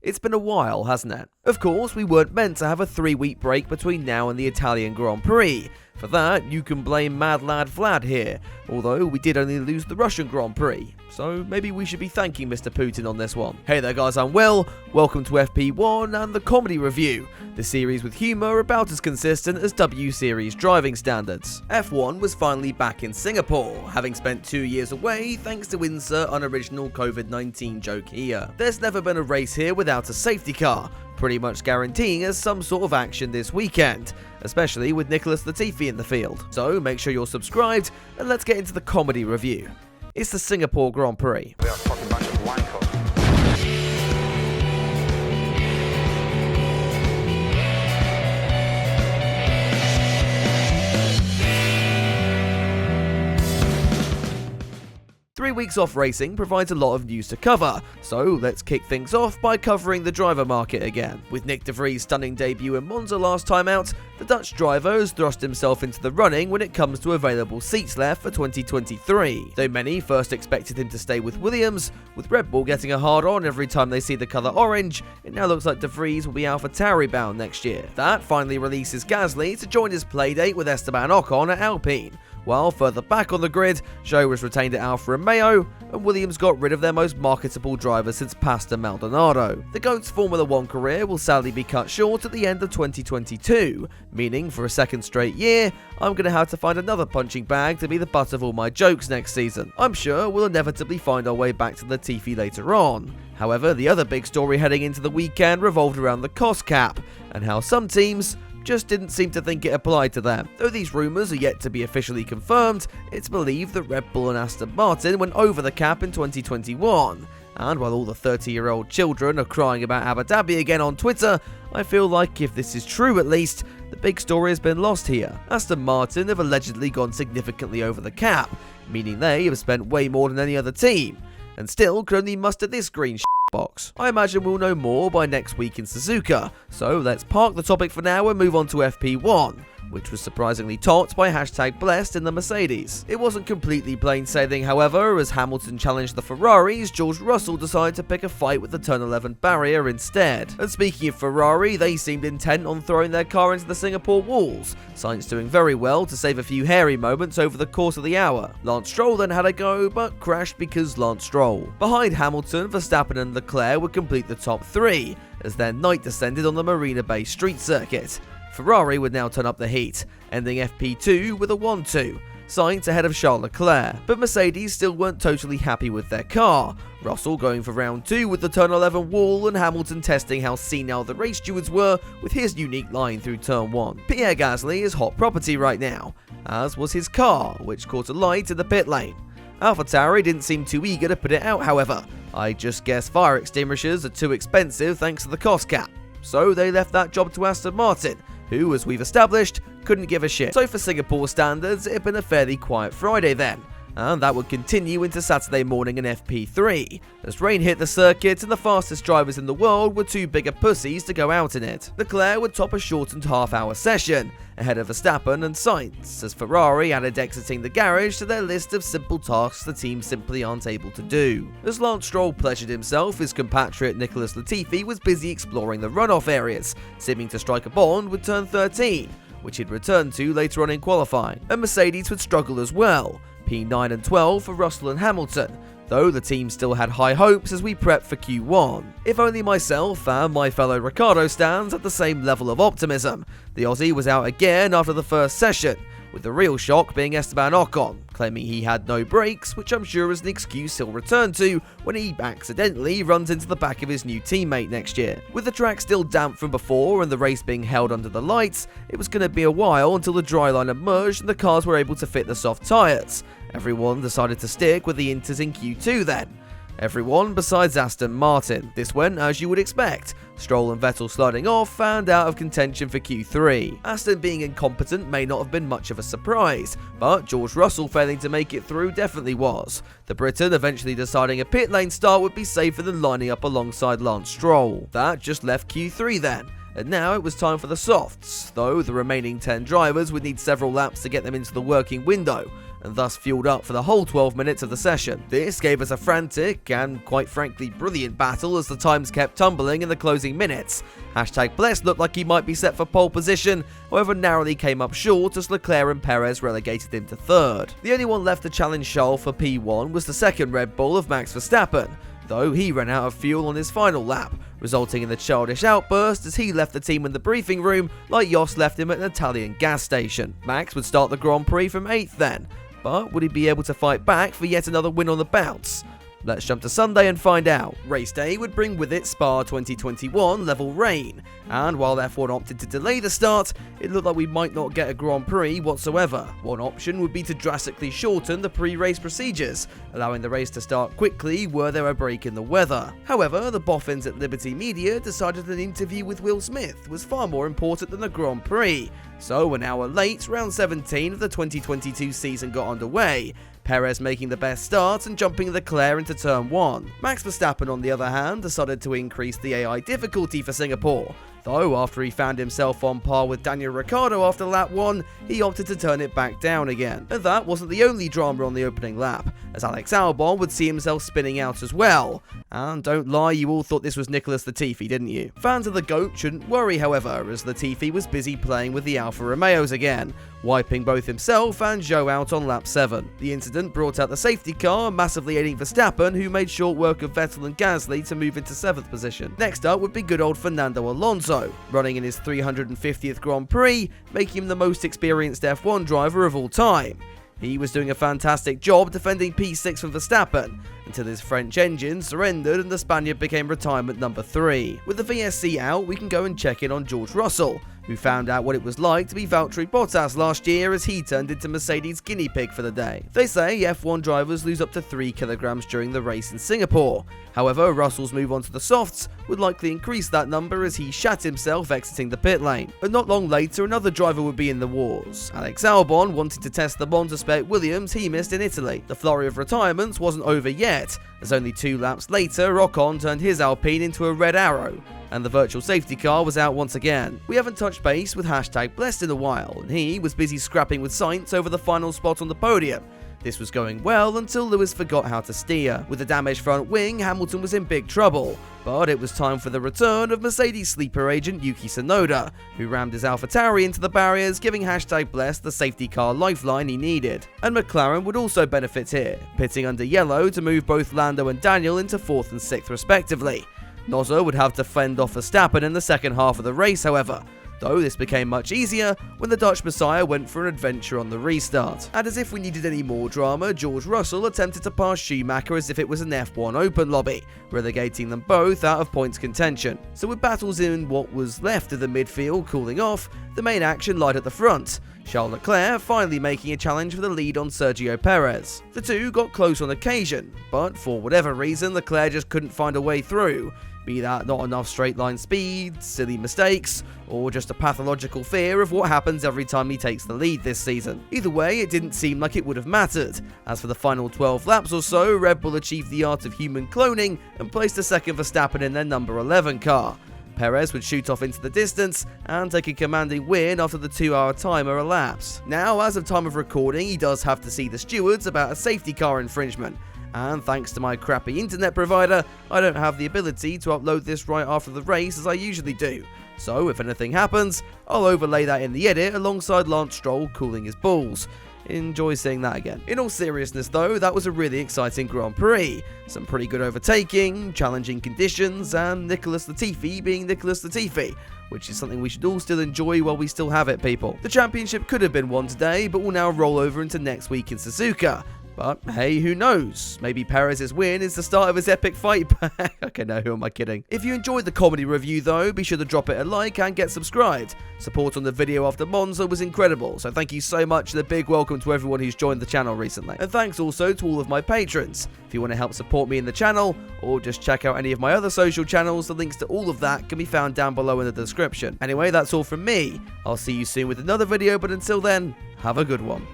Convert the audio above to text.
It's been a while, hasn't it? Of course, we weren't meant to have a 3-week break between now and the Italian Grand Prix. For that, you can blame Mad Lad Vlad here, although we did only lose the Russian Grand Prix, so maybe we should be thanking Mr. Putin on this one. Hey there guys, I'm Will, welcome to FP1 and the Comedy Review, the series with humour about as consistent as W Series driving standards. F1 was finally back in Singapore, having spent 2 years away thanks to insert unoriginal COVID-19 joke here. There's never been a race here without a safety car, pretty much guaranteeing us some sort of action this weekend, especially with Nicholas Latifi in the field. So make sure you're subscribed and let's get into the comedy review. It's the Singapore Grand Prix. We are a fucking bunch of wankos. 3 weeks off racing provides a lot of news to cover, so let's kick things off by covering the driver market again. With Nick de Vries' stunning debut in Monza last time out, the Dutch driver has thrust himself into the running when it comes to available seats left for 2023. Though many first expected him to stay with Williams, with Red Bull getting a hard-on every time they see the colour orange, it now looks like de Vries will be AlphaTauri bound next year. That finally releases Gasly to join his playdate with Esteban Ocon at Alpine, while further back on the grid, Zhou was retained at Alfa Romeo, and Williams got rid of their most marketable driver since Pastor Maldonado. The GOAT's Formula 1 career will sadly be cut short at the end of 2022, meaning for a second straight year, I'm going to have to find another punching bag to be the butt of all my jokes next season. I'm sure we'll inevitably find our way back to Latifi later on. However, the other big story heading into the weekend revolved around the cost cap, and how some teams just didn't seem to think it applied to them. Though these rumours are yet to be officially confirmed, it's believed that Red Bull and Aston Martin went over the cap in 2021. And while all the 30-year-old children are crying about Abu Dhabi again on Twitter, I feel like if this is true at least, the big story has been lost here. Aston Martin have allegedly gone significantly over the cap, meaning they have spent way more than any other team, and still could only muster this green box. I imagine we'll know more by next week in Suzuka, so let's park the topic for now and move on to FP1, which was surprisingly topped by #blessed in the Mercedes. It wasn't completely plain sailing, however, as Hamilton challenged the Ferraris, George Russell decided to pick a fight with the Turn 11 barrier instead. And speaking of Ferrari, they seemed intent on throwing their car into the Singapore walls, Sainz doing very well to save a few hairy moments over the course of the hour. Lance Stroll then had a go, but crashed because Lance Stroll. Behind Hamilton, Verstappen and Leclerc would complete the top three, as their night descended on the Marina Bay street circuit. Ferrari would now turn up the heat, ending FP2 with a 1-2, Sainz ahead of Charles Leclerc. But Mercedes still weren't totally happy with their car, Russell going for round 2 with the Turn 11 wall and Hamilton testing how senile the race stewards were with his unique line through Turn 1. Pierre Gasly is hot property right now, as was his car, which caught a light in the pit lane. AlphaTauri didn't seem too eager to put it out, however. I just guess fire extinguishers are too expensive thanks to the cost cap, so they left that job to Aston Martin, who, as we've established, couldn't give a shit. So for Singapore standards, it had been a fairly quiet Friday then, and that would continue into Saturday morning in FP3, as rain hit the circuit and the fastest drivers in the world were too big a pussies to go out in it. Leclerc would top a shortened half-hour session, ahead of Verstappen and Sainz, as Ferrari added exiting the garage to their list of simple tasks the team simply aren't able to do. As Lance Stroll pleasured himself, his compatriot Nicholas Latifi was busy exploring the runoff areas, seeming to strike a bond with Turn 13, which he'd return to later on in qualifying. And Mercedes would struggle as well, P9 and 12 for Russell and Hamilton, though the team still had high hopes as we prepped for Q1. If only myself and my fellow Ricciardo stands had the same level of optimism. The Aussie was out again after the first session, with the real shock being Esteban Ocon, claiming he had no brakes, which I'm sure is an excuse he'll return to when he accidentally runs into the back of his new teammate next year. With the track still damp from before and the race being held under the lights, it was going to be a while until the dry line emerged and the cars were able to fit the soft tyres. Everyone decided to stick with the Inters in Q2 then. Everyone besides Aston Martin. This went as you would expect, Stroll and Vettel sliding off and out of contention for Q3. Aston being incompetent may not have been much of a surprise, but George Russell failing to make it through definitely was. The Briton eventually deciding a pit lane start would be safer than lining up alongside Lance Stroll. That just left Q3 then. And now it was time for the softs, though the remaining 10 drivers would need several laps to get them into the working window, and thus fueled up for the whole 12 minutes of the session. This gave us a frantic and, quite frankly, brilliant battle as the times kept tumbling in the closing minutes. #Blessed looked like he might be set for pole position, however narrowly came up short as Leclerc and Perez relegated him to third. The only one left to challenge Charles for P1 was the second Red Bull of Max Verstappen, though he ran out of fuel on his final lap, resulting in the childish outburst as he left the team in the briefing room like Jos left him at an Italian gas station. Max would start the Grand Prix from 8th then, but would he be able to fight back for yet another win on the bounce? Let's jump to Sunday and find out. Race day would bring with it Spa 2021 level rain, and while F1 opted to delay the start, it looked like we might not get a Grand Prix whatsoever. One option would be to drastically shorten the pre-race procedures, allowing the race to start quickly were there a break in the weather. However, the boffins at Liberty Media decided an interview with Will Smith was far more important than the Grand Prix, so an hour late, round 17 of the 2022 season got underway, Perez making the best start and jumping Leclerc into turn 1. Max Verstappen, on the other hand, decided to increase the AI difficulty for Singapore, though after he found himself on par with Daniel Ricciardo after lap 1, he opted to turn it back down again. And that wasn't the only drama on the opening lap, as Alex Albon would see himself spinning out as well. And don't lie, you all thought this was Nicholas Latifi, didn't you? Fans of the GOAT shouldn't worry, however, as Latifi was busy playing with the Alfa Romeos again, wiping both himself and Zhou out on lap 7. The incident brought out the safety car, massively aiding Verstappen, who made short work of Vettel and Gasly to move into 7th position. Next up would be good old Fernando Alonso, running in his 350th Grand Prix, making him the most experienced F1 driver of all time. He was doing a fantastic job defending P6 from Verstappen, until his French engine surrendered and the Spaniard became retirement number 3. With the VSC out, we can go and check in on George Russell, who found out what it was like to be Valtteri Bottas last year as he turned into Mercedes' guinea pig for the day. They say F1 drivers lose up to 3 kilograms during the race in Singapore. However, Russell's move on to the softs would likely increase that number as he shat himself exiting the pit lane. But not long later, another driver would be in the wars. Alex Albon wanted to test the Monza spec Williams he missed in Italy. The flurry of retirements wasn't over yet, as only 2 laps later, Ocon turned his Alpine into a red arrow, and the virtual safety car was out once again. We haven't touched base with #Blessed in a while, and he was busy scrapping with Sainz over the final spot on the podium. This was going well until Lewis forgot how to steer. With a damaged front wing, Hamilton was in big trouble, but it was time for the return of Mercedes sleeper agent Yuki Tsunoda, who rammed his AlphaTauri into the barriers, giving #Blessed the safety car lifeline he needed. And McLaren would also benefit here, pitting under yellow to move both Lando and Daniel into 4th and 6th respectively. Nozzo would have to fend off Verstappen in the second half of the race, however, though this became much easier when the Dutch Messiah went for an adventure on the restart. And as if we needed any more drama, George Russell attempted to pass Schumacher as if it was an F1 open lobby, relegating them both out of points contention. So with battles in what was left of the midfield cooling off, the main action lied at the front, Charles Leclerc finally making a challenge for the lead on Sergio Perez. The two got close on occasion, but for whatever reason Leclerc just couldn't find a way through, be that not enough straight line speed, silly mistakes, or just a pathological fear of what happens every time he takes the lead this season. Either way, it didn't seem like it would have mattered, as for the final 12 laps or so, Red Bull achieved the art of human cloning and placed a second Verstappen in their number 11 car. Perez would shoot off into the distance and take a commanding win after the 2-hour timer elapsed. Now, as of time of recording, he does have to see the stewards about a safety car infringement, and thanks to my crappy internet provider, I don't have the ability to upload this right after the race as I usually do. So if anything happens, I'll overlay that in the edit alongside Lance Stroll cooling his balls. Enjoy seeing that again. In all seriousness though, that was a really exciting Grand Prix. Some pretty good overtaking, challenging conditions, and Nicholas Latifi being Nicholas Latifi, which is something we should all still enjoy while we still have it, people. The championship could have been won today, but will now roll over into next week in Suzuka. But hey, who knows? Maybe Perez's win is the start of his epic fight back. Okay, no, who am I kidding? If you enjoyed the comedy review though, be sure to drop it a like and get subscribed. Support on the video after Monza was incredible, so thank you so much and a big welcome to everyone who's joined the channel recently. And thanks also to all of my patrons. If you want to help support me in the channel, or just check out any of my other social channels, the links to all of that can be found down below in the description. Anyway, that's all from me. I'll see you soon with another video, but until then, have a good one.